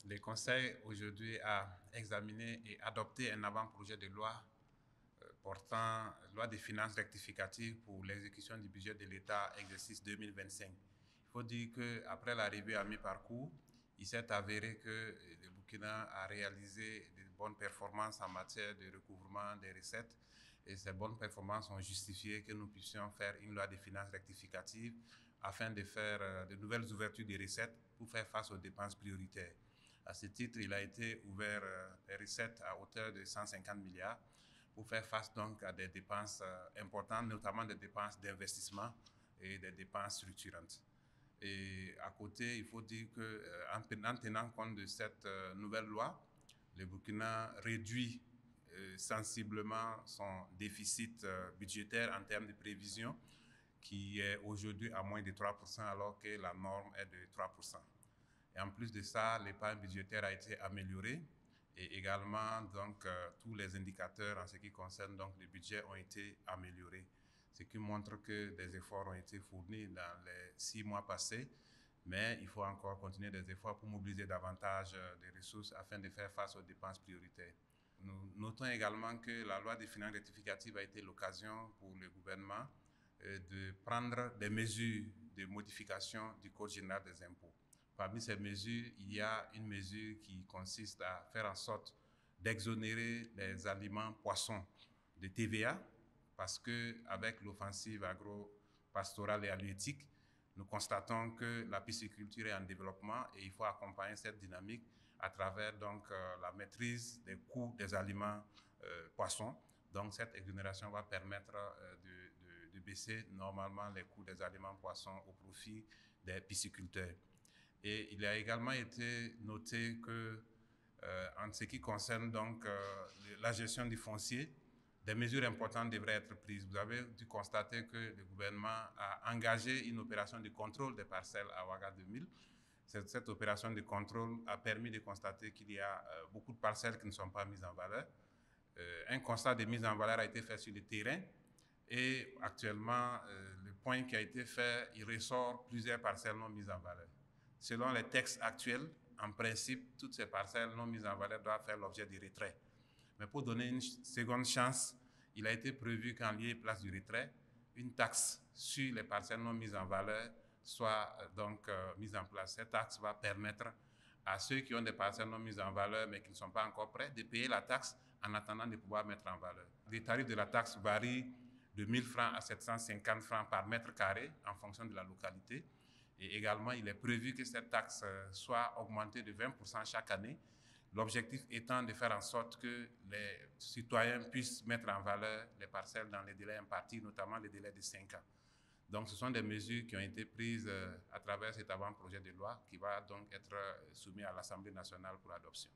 Le Conseil aujourd'hui a examiné et adopté un avant-projet de loi portant loi des finances rectificative pour l'exécution du budget de l'État exercice 2025. Il faut dire qu'après l'arrivée à mi-parcours, il s'est avéré que le Burkina a réalisé de bonnes performances en matière de recouvrement des recettes et ces bonnes performances ont justifié que nous puissions faire une loi des finances rectificative afin de faire de nouvelles ouvertures des recettes pour faire face aux dépenses prioritaires. À ce titre, il a été ouvert des recettes à hauteur de 150 milliards pour faire face donc à des dépenses importantes, notamment des dépenses d'investissement et des dépenses structurantes. Et à côté, il faut dire qu'en tenant compte de cette nouvelle loi, le Burkina réduit sensiblement son déficit budgétaire en termes de prévision, qui est aujourd'hui à moins de 3%, alors que la norme est de 3%. Et en plus de ça, l'épargne budgétaire a été améliorée et également donc, tous les indicateurs en ce qui concerne donc, le budget ont été améliorés, ce qui montre que des efforts ont été fournis dans les 6 mois passés, mais il faut encore continuer des efforts pour mobiliser davantage de ressources afin de faire face aux dépenses prioritaires. Nous notons également que la loi des finances rectificatives a été l'occasion pour le gouvernement de prendre des mesures de modification du Code général des impôts. Parmi ces mesures, il y a une mesure qui consiste à faire en sorte d'exonérer les aliments poissons de TVA, parce qu'avec l'offensive agro-pastorale et halieutique, nous constatons que la pisciculture est en développement et il faut accompagner cette dynamique à travers donc, la maîtrise des coûts des aliments poissons. Donc cette exonération va permettre de baisser normalement les coûts des aliments poissons au profit des pisciculteurs. Et il a également été noté que, en ce qui concerne donc la gestion du foncier, des mesures importantes devraient être prises. Vous avez dû constater que le gouvernement a engagé une opération de contrôle des parcelles à Ouaga 2000. Cette opération de contrôle a permis de constater qu'il y a beaucoup de parcelles qui ne sont pas mises en valeur. Un constat de mise en valeur a été fait sur le terrain et actuellement, le point qui a été fait, il ressort plusieurs parcelles non mises en valeur. Selon les textes actuels, en principe, toutes ces parcelles non mises en valeur doivent faire l'objet du retrait. Mais pour donner une seconde chance, il a été prévu qu'en lieu et place du retrait, une taxe sur les parcelles non mises en valeur soit donc mise en place. Cette taxe va permettre à ceux qui ont des parcelles non mises en valeur mais qui ne sont pas encore prêts de payer la taxe en attendant de pouvoir mettre en valeur. Les tarifs de la taxe varient de 1 000 francs à 750 francs par mètre carré en fonction de la localité. Et également, il est prévu que cette taxe soit augmentée de 20% chaque année. L'objectif étant de faire en sorte que les citoyens puissent mettre en valeur les parcelles dans les délais impartis, notamment les délais de 5 ans. Donc, ce sont des mesures qui ont été prises à travers cet avant-projet de loi qui va donc être soumis à l'Assemblée nationale pour adoption.